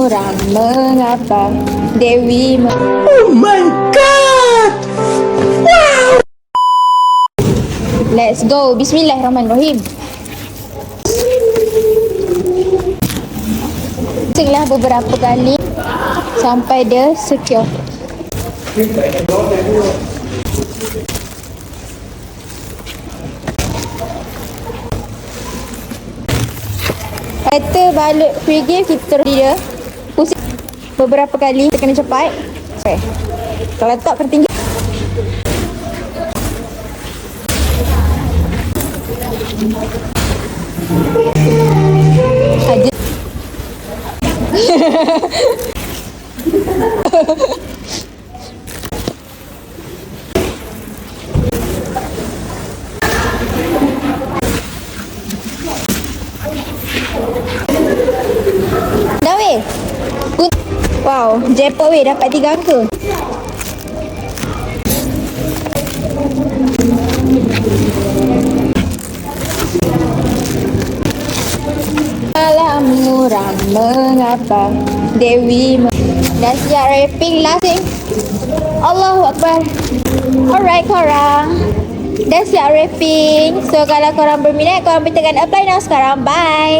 muram mengapa Dewi Oh my god! Let's go. Bismillahirrahmanirrahim. Singlah beberapa kali sampai dia secure. Kata balut free gift, kita terus dia pusing beberapa kali. Kita kena cepat. Okay. Kalau tak kena tinggi. Aja. Dah weh. Wow, jackpot weh, dapat 3 angka. Malam muram mengapa Dewi dah siap rapping last thing. Allahu Akbar. Alright korang, dah siap rapping. So kalau korang berminat, korang boleh tekan apply now sekarang. Bye.